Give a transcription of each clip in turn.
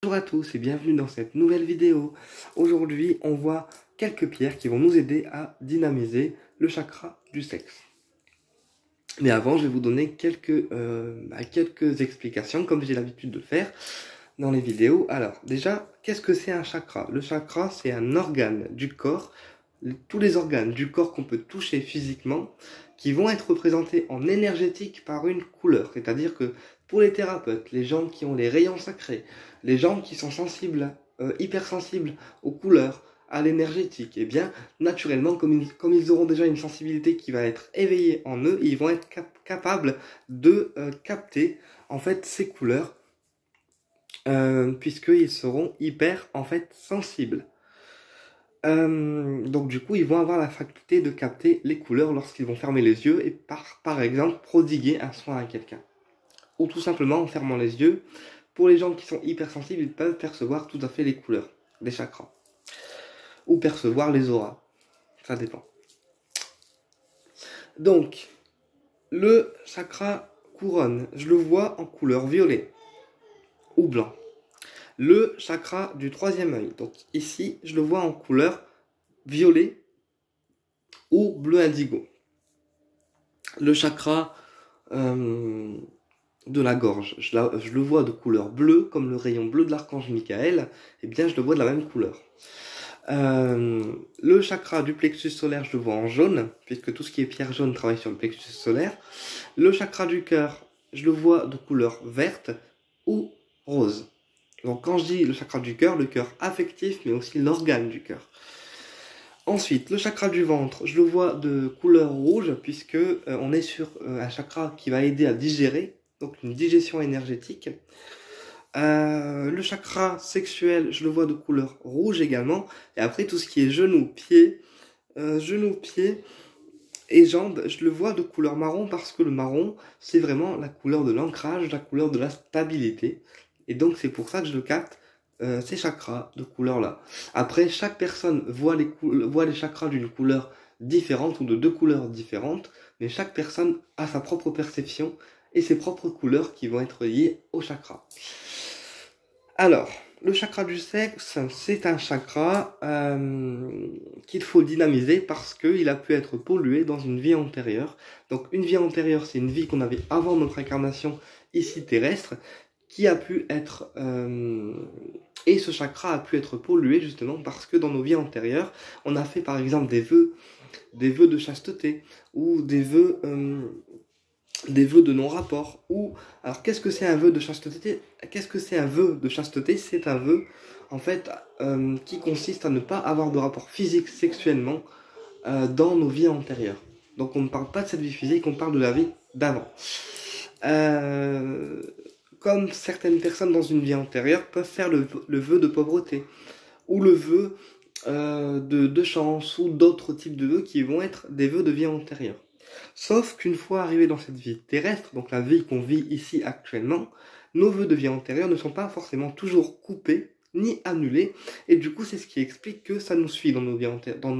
Bonjour à tous et bienvenue dans cette nouvelle vidéo. Aujourd'hui, on voit quelques pierres qui vont nous aider à dynamiser le chakra du sexe. Mais avant, je vais vous donner quelques explications, comme j'ai l'habitude de le faire dans les vidéos. Alors, déjà, qu'est-ce que c'est un chakra? Le chakra, c'est un organe du corps, tous les organes du corps qu'on peut toucher physiquement, qui vont être représentés en énergétique par une couleur. C'est-à-dire que pour les thérapeutes, les gens qui ont les rayons sacrés, les gens qui sont sensibles, hypersensibles aux couleurs, à l'énergétique, et bien naturellement, comme ils auront déjà une sensibilité qui va être éveillée en eux, ils vont être capables de capter en fait ces couleurs, puisqu'ils seront hyper en fait sensibles. Donc du coup, ils vont avoir la faculté de capter les couleurs lorsqu'ils vont fermer les yeux et par exemple prodiguer un soin à quelqu'un. Ou tout simplement en fermant les yeux. Pour les gens qui sont hypersensibles, ils peuvent percevoir tout à fait les couleurs des chakras. Ou percevoir les auras. Ça dépend. Donc, le chakra couronne, je le vois en couleur violet ou blanc. Le chakra du troisième œil, donc ici, je le vois en couleur violet ou bleu indigo. Le chakra de la gorge, je le vois de couleur bleue, comme le rayon bleu de l'archange Michael, et bien je le vois de la même couleur. Le chakra du plexus solaire, je le vois en jaune, puisque tout ce qui est pierre jaune travaille sur le plexus solaire. Le chakra du cœur, je le vois de couleur verte ou rose. Donc quand je dis le chakra du cœur, le cœur affectif, mais aussi l'organe du cœur. Ensuite, le chakra du ventre, je le vois de couleur rouge, puisque on est sur un chakra qui va aider à digérer, donc une digestion énergétique. Le chakra sexuel, je le vois de couleur rouge également. Et après, tout ce qui est genoux, pieds et jambes, je le vois de couleur marron parce que le marron, c'est vraiment la couleur de l'ancrage, la couleur de la stabilité. Et donc, c'est pour ça que je le capte, ces chakras de couleur-là. Après, chaque personne voit les chakras d'une couleur différente ou de deux couleurs différentes, mais chaque personne a sa propre perception et ses propres couleurs qui vont être liées au chakra. Alors, le chakra du sexe, c'est un chakra qu'il faut dynamiser parce qu'il a pu être pollué dans une vie antérieure. Donc une vie antérieure, c'est une vie qu'on avait avant notre incarnation ici terrestre, qui a pu être... et ce chakra a pu être pollué justement parce que dans nos vies antérieures, on a fait par exemple des vœux de chasteté ou des vœux de non-rapport. Ou alors qu'est-ce que c'est un vœu de chasteté? Qu'est-ce que c'est un vœu de chasteté? C'est un vœu en fait qui consiste à ne pas avoir de rapport physique sexuellement dans nos vies antérieures. Donc on ne parle pas de cette vie physique, on parle de la vie d'avant. Comme certaines personnes dans une vie antérieure peuvent faire le vœu de pauvreté ou le vœu de chance ou d'autres types de vœux qui vont être des vœux de vie antérieure. Sauf qu'une fois arrivé dans cette vie terrestre, donc la vie qu'on vit ici actuellement, nos vœux de vie antérieure ne sont pas forcément toujours coupés ni annulés, et du coup c'est ce qui explique que ça nous suit dans nos vies dans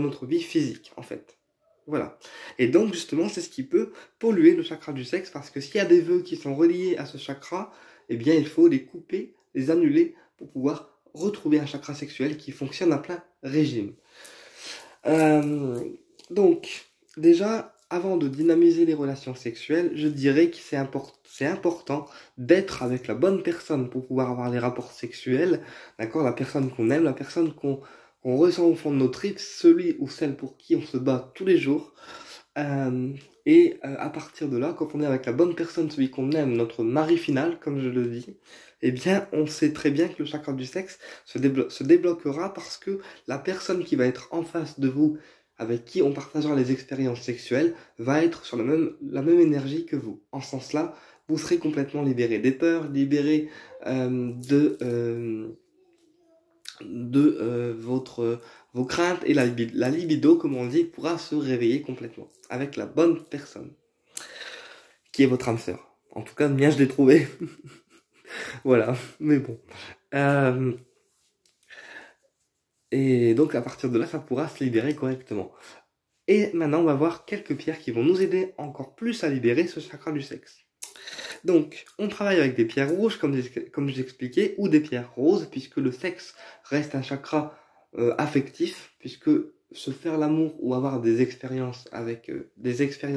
notre vie physique en fait. Voilà. Et donc justement c'est ce qui peut polluer le chakra du sexe, parce que s'il y a des vœux qui sont reliés à ce chakra, eh bien il faut les couper, les annuler pour pouvoir retrouver un chakra sexuel qui fonctionne à plein régime. Donc déjà, avant de dynamiser les relations sexuelles, je dirais que c'est important d'être avec la bonne personne pour pouvoir avoir les rapports sexuels, d'accord? La personne qu'on aime, la personne qu'on ressent au fond de nos tripes, celui ou celle pour qui on se bat tous les jours. À partir de là, quand on est avec la bonne personne, celui qu'on aime, notre mari final, comme je le dis, eh bien, on sait très bien que le chakra du sexe se débloquera parce que la personne qui va être en face de vous, avec qui on partagera les expériences sexuelles, va être sur la même énergie que vous. En ce sens-là, vous serez complètement libéré des peurs, libéré vos craintes, et la libido, comme on dit, pourra se réveiller complètement avec la bonne personne, qui est votre âme sœur. En tout cas, le mien, je l'ai trouvé. Voilà, mais bon. Et donc, à partir de là, ça pourra se libérer correctement. Et maintenant, on va voir quelques pierres qui vont nous aider encore plus à libérer ce chakra du sexe. Donc, on travaille avec des pierres rouges, comme j'expliquais, ou des pierres roses, puisque le sexe reste un chakra affectif, puisque se faire l'amour ou avoir des expériences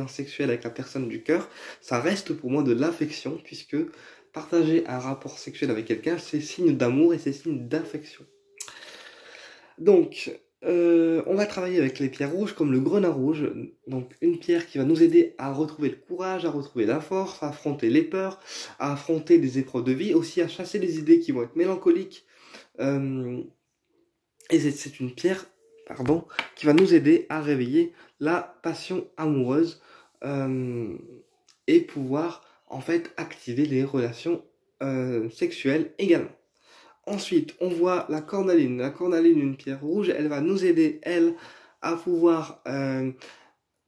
sexuelles avec la personne du cœur, ça reste pour moi de l'affection, puisque partager un rapport sexuel avec quelqu'un, c'est signe d'amour et c'est signe d'affection. Donc, on va travailler avec les pierres rouges comme le grenat rouge, donc une pierre qui va nous aider à retrouver le courage, à retrouver la force, à affronter les peurs, à affronter des épreuves de vie, aussi à chasser des idées qui vont être mélancoliques. Et c'est une pierre, qui va nous aider à réveiller la passion amoureuse et pouvoir en fait activer les relations sexuelles également. Ensuite, on voit la cornaline. La cornaline, une pierre rouge, elle va nous aider, elle, à pouvoir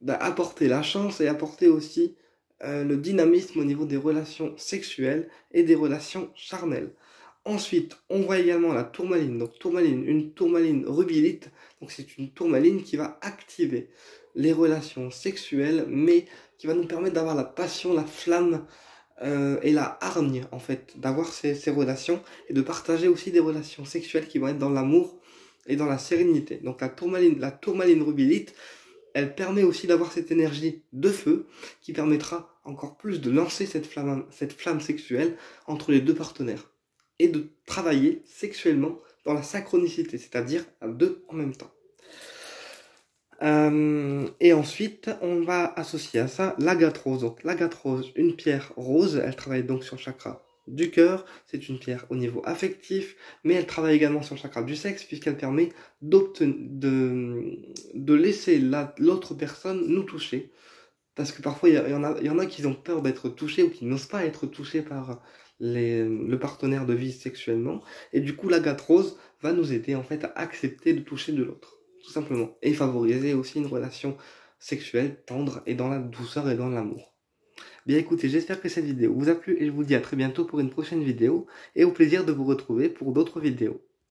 apporter la chance et apporter aussi le dynamisme au niveau des relations sexuelles et des relations charnelles. Ensuite, on voit également la tourmaline. Donc tourmaline, une tourmaline rubylite. Donc c'est une tourmaline qui va activer les relations sexuelles, mais qui va nous permettre d'avoir la passion, la flamme et la hargne en fait, d'avoir ces relations et de partager aussi des relations sexuelles qui vont être dans l'amour et dans la sérénité. Donc la tourmaline rubylite, elle permet aussi d'avoir cette énergie de feu qui permettra encore plus de lancer cette flamme sexuelle entre les deux partenaires et de travailler sexuellement dans la synchronicité, c'est-à-dire à deux en même temps. Et ensuite, on va associer à ça l'agate rose. Donc l'agate rose, une pierre rose, elle travaille donc sur le chakra du cœur, c'est une pierre au niveau affectif, mais elle travaille également sur le chakra du sexe, puisqu'elle permet de laisser l'autre personne nous toucher. Parce que parfois, il y en a qui ont peur d'être touchés ou qui n'osent pas être touchés par le partenaire de vie sexuellement. Et du coup, l'agate rose va nous aider en fait à accepter de toucher de l'autre, tout simplement. Et favoriser aussi une relation sexuelle tendre et dans la douceur et dans l'amour. Bien écoutez, j'espère que cette vidéo vous a plu et je vous dis à très bientôt pour une prochaine vidéo et au plaisir de vous retrouver pour d'autres vidéos.